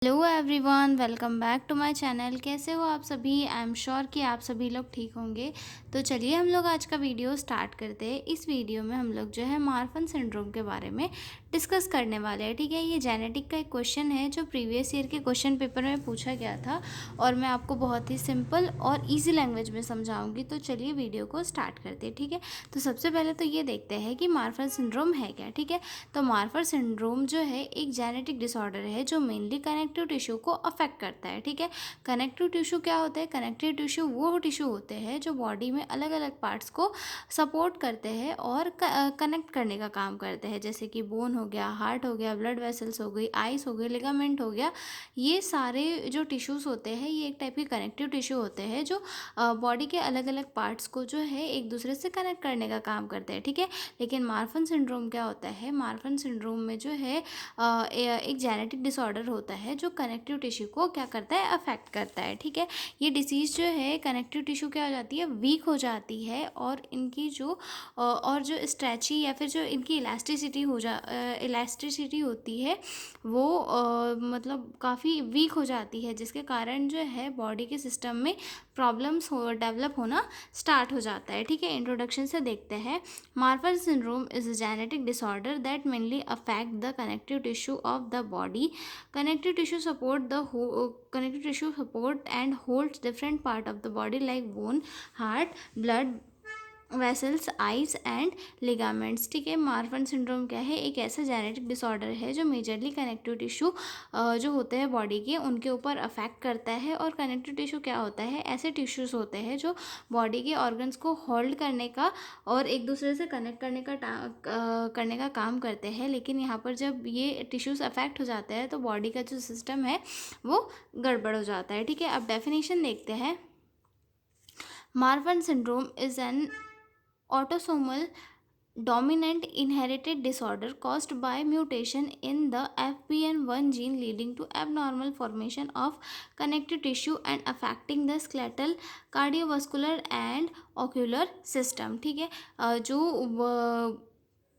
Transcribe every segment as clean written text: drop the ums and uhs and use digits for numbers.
Hello everyone, welcome back to my channel. कैसे हो आप सभी? आई एम श्योर कि आप सभी लोग ठीक होंगे। तो चलिए हम लोग आज का वीडियो स्टार्ट करते हैं। इस वीडियो में हम लोग जो है मार्फन सिंड्रोम के बारे में डिस्कस करने वाले हैं। ठीक है, ये जेनेटिक का एक क्वेश्चन है जो प्रीवियस ईयर के क्वेश्चन पेपर में पूछा गया था और मैं आपको बहुत ही सिंपल और ईजी लैंग्वेज में समझाऊंगी। तो चलिए वीडियो को स्टार्ट करते हैं। ठीक है, तो सबसे पहले तो ये देखते हैं कि मार्फन सिंड्रोम है क्या। ठीक है, तो मार्फन सिंड्रोम जो है एक जेनेटिक डिसऑर्डर है जो मेनली कनेक्टिव टिश्यू को अफेक्ट करता है। ठीक है, कनेक्टिव टिश्यू क्या होता है? कनेक्टिव टिश्यू वो टिश्यू होते हैं जो बॉडी में अलग अलग पार्ट्स को सपोर्ट करते हैं और कनेक्ट करने का काम करते हैं, जैसे कि बोन हो गया, हार्ट हो गया, ब्लड वेसल्स हो गई, आइस हो गई, लिगामेंट हो गया। ये सारे जो टिश्यूज़ होते हैं ये एक टाइप के कनेक्टिव टिश्यू होते हैं जो बॉडी के अलग अलग पार्ट्स को जो है एक दूसरे से कनेक्ट करने का काम करते हैं। ठीक है, लेकिन मार्फन सिंड्रोम क्या होता है? मार्फन सिंड्रोम में जो है एक जेनेटिक डिसऑर्डर होता है जो कनेक्टिव टिश्यू को क्या करता है? अफेक्ट करता है। ठीक है, ये डिसीज़ जो है कनेक्टिव टिश्यू क्या हो जाती है? वीक हो जाती है और इनकी जो और जो स्ट्रेची या फिर जो इनकी इलास्टिसिटी होती है वो मतलब काफ़ी वीक हो जाती है, जिसके कारण जो है बॉडी के सिस्टम में प्रॉब्लम्स हो डेवलप होना स्टार्ट हो जाता है। ठीक है, इंट्रोडक्शन से देखते हैं। Marfan syndrome is a genetic disorder that mainly affect the connective tissue of the body. Connective tissue support and holds different part of the body like bone, heart, blood vessels, eyes and ligaments. ठीक है, Marfan syndrome क्या है? एक ऐसा genetic disorder है जो majorly connective tissue जो होते हैं बॉडी के उनके ऊपर अफेक्ट करता है। और कनेक्टिव टिश्यू क्या होता है? ऐसे टिश्यूज़ होते हैं जो बॉडी के ऑर्गन्स को होल्ड करने का और एक दूसरे से कनेक्ट करने का काम करते हैं। लेकिन यहाँ पर जब ये टिश्यूज़ अफेक्ट हो जाते हैं तो बॉडी का जो सिस्टम है वो गड़बड़ हो जाता है। ठीक है, अब डेफिनेशन देखते हैं। Marfan syndrome is an autosomal dominant inherited disorder caused by mutation in the FBN1 gene leading to abnormal formation of connective tissue and affecting the skeletal, cardiovascular and ocular system। ठीक है, जो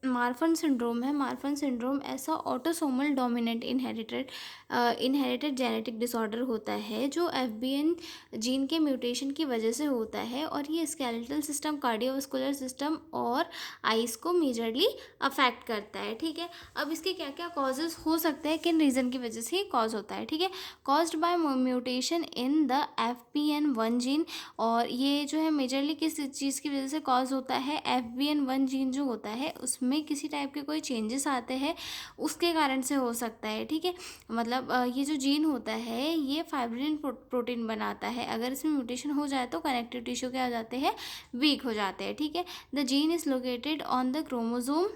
Marfan syndrome है, Marfan syndrome ऐसा autosomal dominant inherited genetic disorder होता है जो एफबीएन gene के mutation की वजह से होता है और ये स्केलेटल सिस्टम, कार्डियोवास्कुलर सिस्टम और आइस को मेजरली अफेक्ट करता है। ठीक है, अब इसके क्या क्या कॉजेज हो सकते हैं, किन रीज़न की वजह से कॉज होता है? ठीक है, caused by mutation in the FBN1 gene. और ये जो है मेजरली किस चीज़ की वजह से कॉज होता है? FBN1 जीन जो होता है उसमें किसी टाइप के कोई चेंजेस आते हैं उसके कारण से हो सकता है। ठीक है, मतलब ये जो जीन होता है ये फाइब्रिलिन प्रोटीन बनाता है। अगर इसमें म्यूटेशन हो जाए तो कनेक्टिव टिश्यू क्या हो जाते हैं? वीक हो जाते हैं। ठीक है, the gene is located on the chromosome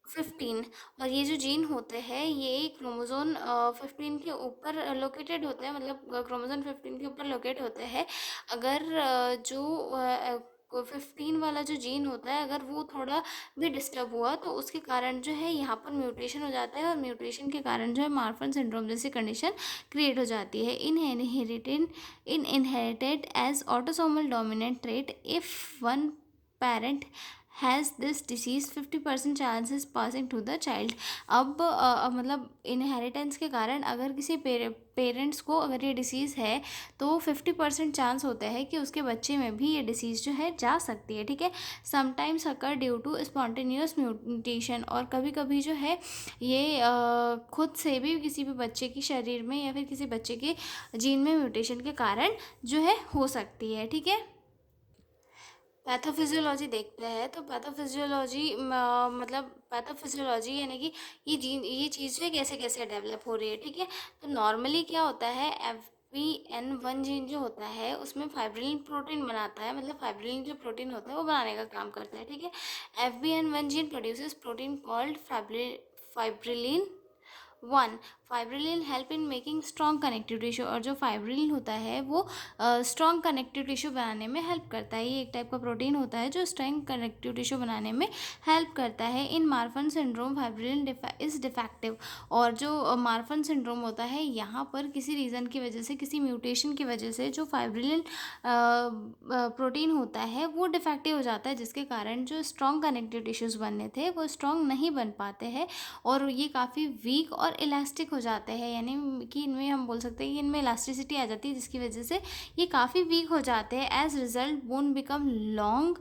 15। और ये जो जीन होते हैं ये क्रोमोजोन 15 के ऊपर लोकेटेड होते हैं, मतलब क्रोमोजोन 15 के ऊपर लोकेट होते हैं। अगर जो 15 वाला जो जीन होता है अगर वो थोड़ा भी डिस्टर्ब हुआ तो उसके कारण जो है यहाँ पर म्यूटेशन हो जाता है और म्यूटेशन के कारण जो है मार्फन सिंड्रोम जैसी कंडीशन क्रिएट हो जाती है। Inherited as autosomal dominant trait if one parent has this disease 50% chances passing to the child. अब मतलब इनहेरिटेंस के कारण अगर किसी पेरेंट्स को अगर ये डिसीज़ है तो 50% चांस होता है कि उसके बच्चे में भी ये डिसीज़ जो है जा सकती है। ठीक है, sometimes occur due to spontaneous mutation. और कभी कभी जो है ये खुद से भी किसी भी बच्चे के शरीर में या फिर किसी बच्चे के जीन में म्यूटेशन के कारण जो है हो सकती है। ठीक है, पैथोफिजियोलॉजी देखते हैं। तो पैथोफिजियोलॉजी मतलब पैथोफिजियोलॉजी यानी कि ये चीज़ जो है कैसे कैसे डेवलप हो रही है। ठीक है, तो नॉर्मली क्या होता है? FBN1 जीन जो होता है उसमें फाइब्रिलिन प्रोटीन बनाता है, मतलब फाइब्रिलिन जो प्रोटीन होता है वो बनाने का काम करता है। ठीक है, FBN1 gene produces protein called fibrillin 1। Fibrillin help in making strong connective tissue. और जो फाइब्रिलिन होता है वो स्ट्रॉन्ग कनेक्टिव टिश्यू बनाने में हेल्प करता है। ये एक टाइप का प्रोटीन होता है जो स्ट्रॉन्ग कनेक्टिव टिश्यू बनाने में हेल्प करता है। इन Marfan syndrome fibrillin is defective. और जो मार्फन सिंड्रोम होता है यहाँ पर किसी रीज़न की वजह से, किसी म्यूटेशन की वजह से जो फाइब्रिलिन प्रोटीन होता है वो डिफेक्टिव हो जाता है, जिसके कारण जो स्ट्रॉन्ग कनेक्टिव टिश्यूज़ बनने थे वो स्ट्रॉन्ग नहीं बन पाते हैं और ये काफ़ी वीक और और इलास्टिक हो जाते हैं, यानी कि इनमें हम बोल सकते हैं कि इनमें इलास्टिसिटी आ जाती है, जिसकी वजह से ये काफ़ी वीक हो जाते हैं। As result bone become long,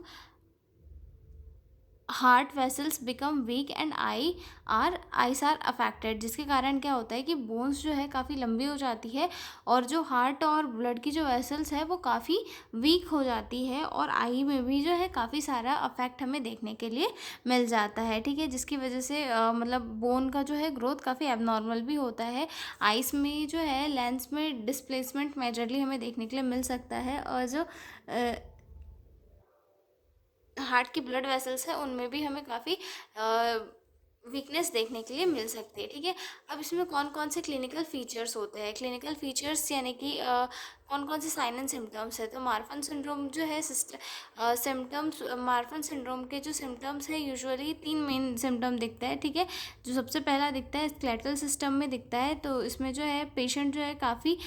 heart vessels become weak and eyes are affected, जिसके कारण क्या होता है कि बोन्स जो है काफ़ी लंबी हो जाती है और जो हार्ट और ब्लड की जो वेसल्स है वो काफ़ी वीक हो जाती है, और आई में भी जो है काफ़ी सारा अफेक्ट हमें देखने के लिए मिल जाता है। ठीक है, जिसकी वजह से मतलब बोन का जो है ग्रोथ काफ़ी एबनॉर्मल भी होता है। आइस में जो है लेंस में डिस्प्लेसमेंट मेजरली हमें देखने के लिए मिल सकता है, और जो हार्ट की ब्लड वेसल्स है उनमें भी हमें काफ़ी वीकनेस देखने के लिए मिल सकती है। ठीक है, अब इसमें कौन कौन से क्लिनिकल फीचर्स होते हैं। क्लिनिकल फीचर्स यानी कि कौन कौन से साइन एंड सिम्टम्स है। तो मार्फन सिंड्रोम जो है सिम्टम्स, मार्फन सिंड्रोम के जो सिम्टम्स है यूजुअली 3 मेन सिम्टम दिखता है। ठीक है, जो सबसे पहला दिखता है स्केलेटल सिस्टम में दिखता है। तो इसमें जो है पेशेंट जो है काफ़ी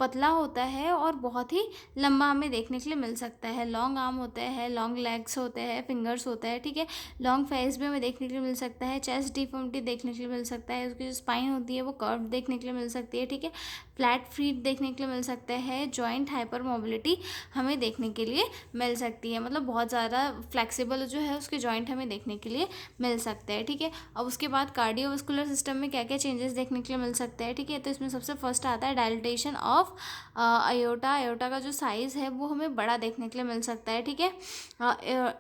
पतला होता है और बहुत ही लंबा हमें देखने के लिए मिल सकता है। लॉन्ग आर्म होते हैं, लॉन्ग लेग्स होते हैं, फिंगर्स होते हैं। ठीक है, लॉन्ग फेस भी हमें देखने के लिए मिल सकता है, चेस्ट डिफॉर्मिटी देखने के लिए मिल सकता है, उसकी जो स्पाइन होती है वो कर्व देखने के लिए मिल सकती है। ठीक है, फ्लैट फीट देखने के लिए मिल सकता है, जॉइंट हाइपर मोबिलिटी हमें देखने के लिए मिल सकती है, मतलब बहुत ज़्यादा फ्लेक्सिबल जो है उसके जॉइंट हमें देखने के लिए मिल सकते हैं। ठीक है, अब उसके बाद कार्डियोवास्कुलर सिस्टम में क्या क्या चेंजेस देखने के लिए मिल सकते हैं। ठीक है, तो इसमें सबसे फर्स्ट आता है डायलिटेशन ऑफ अयोटा। अयोटा का जो साइज़ है वो हमें बड़ा देखने के लिए मिल सकता है। ठीक है,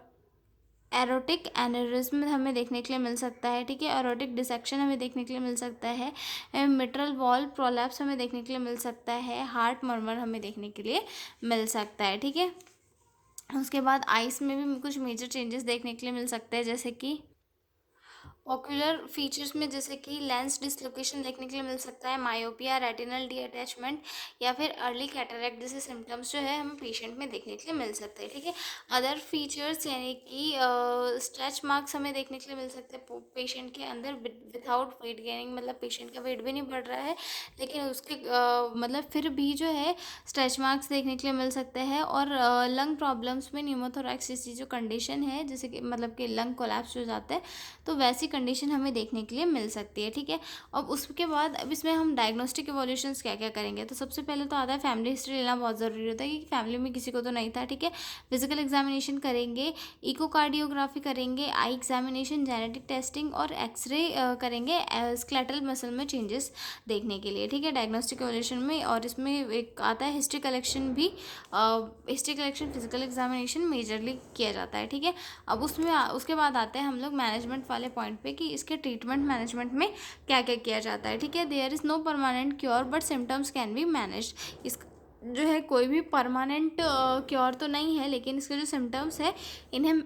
एरोटिक एनेरिज्म हमें देखने के लिए मिल सकता है। ठीक है, एरोटिक डिसेक्शन हमें देखने के लिए मिल सकता है, मिट्रल वॉल प्रोलैप्स हमें देखने के लिए मिल सकता है, हार्ट मर्मर हमें देखने के लिए मिल सकता है। ठीक है, उसके बाद आइस में भी कुछ मेजर चेंजेस देखने के लिए मिल सकते हैं, जैसे कि ऑक्यूलर फीचर्स में जैसे कि लेंस डिसलोकेशन देखने के लिए मिल सकता है, मायोपिया, रेटिनल डी अटैचमेंट या फिर अर्ली कैटरेक्ट जैसे सिम्टम्स जो है हमें पेशेंट में देखने के लिए मिल सकते हैं। ठीक है, अदर फीचर्स यानी कि स्ट्रेच मार्क्स हमें देखने के लिए मिल सकते हैं पेशेंट के अंदर विदाउट वेट गेनिंग, मतलब पेशेंट का वेट भी नहीं बढ़ रहा है लेकिन उसके मतलब फिर भी जो है स्ट्रेच मार्क्स देखने के लिए मिल सकते हैं। और लंग प्रॉब्लम्स में न्यूमोथोरैक्स जैसी जो कंडीशन है, जैसे कि मतलब कि लंग कोलैप्स हो जाता है, तो वैसी कंडीशन हमें देखने के लिए मिल सकती है। ठीक है, अब उसके बाद अब इसमें हम डायग्नोस्टिक इवोल्यूशंस क्या क्या करेंगे। तो सबसे पहले तो आता है फैमिली हिस्ट्री लेना बहुत ज़रूरी होता है कि फैमिली में किसी को तो नहीं था। ठीक है, फिजिकल एग्जामिनेशन करेंगे, इकोकार्डियोग्राफी करेंगे, आई एग्जामिनेशन, जेनेटिक टेस्टिंग और एक्सरे करेंगे स्केलेटल मसल में चेंजेस देखने के लिए। ठीक है, डायग्नोस्टिक इवोल्यूशन में। और इसमें एक आता है हिस्ट्री कलेक्शन भी, history collection physical examination majorly किया जाता है। ठीक है, अब उसमें उसके बाद आते हैं हम लोग मैनेजमेंट वाले पॉइंट पे कि इसके ट्रीटमेंट मैनेजमेंट में क्या क्या किया जाता है। ठीक है, there is no permanent cure but symptoms can be managed. इस जो है कोई भी परमानेंट क्योर तो नहीं है, लेकिन इसके जो सिम्टम्स है इन्हें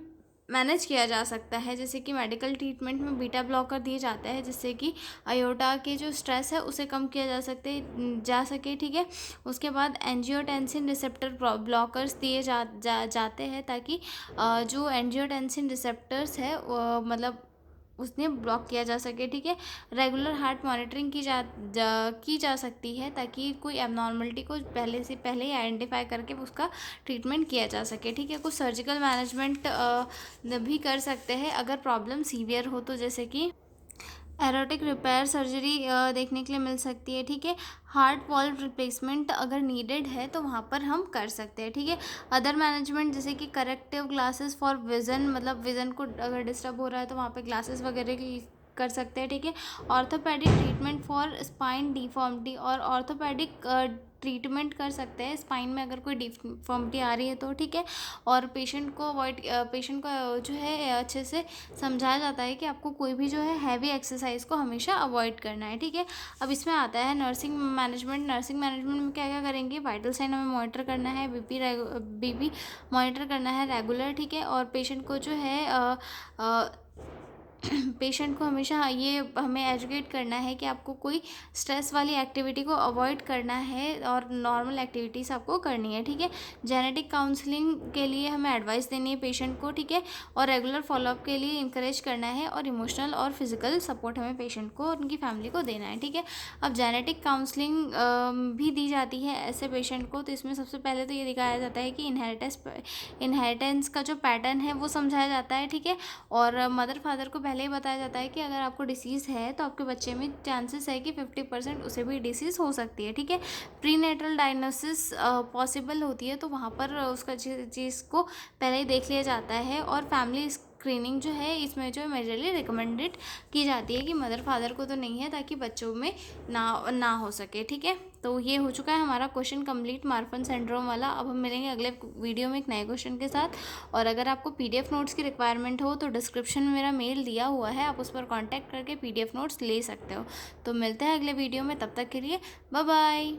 मैनेज किया जा सकता है। जैसे कि मेडिकल ट्रीटमेंट में बीटा ब्लॉकर दिए जाते हैं, जिससे कि अयोटा के जो स्ट्रेस है उसे कम किया जा सके। ठीक है, उसके बाद एंजियोटेंसिन रिसेप्टर ब्लॉकर्स दिए जाते हैं, ताकि जो एंजियोटेंसिन रिसेप्टर्स है मतलब उसने ब्लॉक किया जा सके। ठीक है, रेगुलर हार्ट मॉनिटरिंग की जा सकती है, ताकि कोई एबनॉर्मलिटी को पहले से पहले ही आइडेंटिफाई करके उसका ट्रीटमेंट किया जा सके। ठीक है, कुछ सर्जिकल मैनेजमेंट भी कर सकते हैं अगर प्रॉब्लम सीवियर हो तो, जैसे कि एरोटिक रिपेयर सर्जरी देखने के लिए मिल सकती है। ठीक है, हार्ट वॉल्व रिप्लेसमेंट अगर नीडेड है तो वहाँ पर हम कर सकते हैं। ठीक है, अदर मैनेजमेंट जैसे कि करेक्टिव ग्लासेस फॉर विज़न, मतलब विज़न को अगर डिस्टर्ब हो रहा है तो वहाँ पे ग्लासेस वगैरह की कर सकते हैं। ठीक है, orthopaedic treatment for spine deformity, और ऑर्थोपेडिक ट्रीटमेंट कर सकते हैं स्पाइन में अगर कोई डिफॉर्मिटी आ रही है तो। ठीक है, और पेशेंट को जो है अच्छे से समझाया जाता है कि आपको कोई भी जो है हैवी एक्सरसाइज को हमेशा अवॉइड करना है। ठीक है, अब इसमें आता है नर्सिंग मैनेजमेंट। नर्सिंग मैनेजमेंट में क्या क्या करेंगे, वाइटल साइन हमें मॉनिटर करना है, बीपी मॉनिटर करना है रेगुलर। ठीक है, और पेशेंट को जो है पेशेंट को हमेशा ये हमें एजुकेट करना है कि आपको कोई स्ट्रेस वाली एक्टिविटी को अवॉइड करना है और नॉर्मल एक्टिविटीज़ आपको करनी है। ठीक है, जेनेटिक काउंसलिंग के लिए हमें एडवाइस देनी है पेशेंट को। ठीक है, और रेगुलर फॉलोअप के लिए इंकरेज करना है, और इमोशनल और फिजिकल सपोर्ट हमें पेशेंट को और उनकी फैमिली को देना है। ठीक है, अब जेनेटिक काउंसलिंग भी दी जाती है ऐसे पेशेंट को। तो इसमें सबसे पहले तो ये दिखाया जाता है कि इनहेरिटेंस का जो पैटर्न है वो समझाया जाता है। ठीक है, और मदर फादर को पहले ही बताया जाता है कि अगर आपको डिसीज़ है तो आपके बच्चे में चांसेस है कि 50% उसे भी डिसीज़ हो सकती है, ठीक है। प्रीनेटल डायग्नोसिस पॉसिबल होती है, तो वहाँ पर उसका चीज़ को पहले ही देख लिया जाता है। और फैमिली स्क्रीनिंग जो है इसमें जो मेजरली रिकमेंडेड की जाती है कि मदर फादर को तो नहीं है, ताकि बच्चों में ना हो सके, ठीक है। तो ये हो चुका है हमारा क्वेश्चन कंप्लीट मार्फन सिंड्रोम वाला। अब हम मिलेंगे अगले वीडियो में एक नए क्वेश्चन के साथ। और अगर आपको पीडीएफ नोट्स की रिक्वायरमेंट हो तो डिस्क्रिप्शन में मेरा मेल दिया हुआ है, आप उस पर कॉन्टैक्ट करके पीडीएफ नोट्स ले सकते हो। तो मिलते हैं अगले वीडियो में, तब तक के लिए बाय बाय।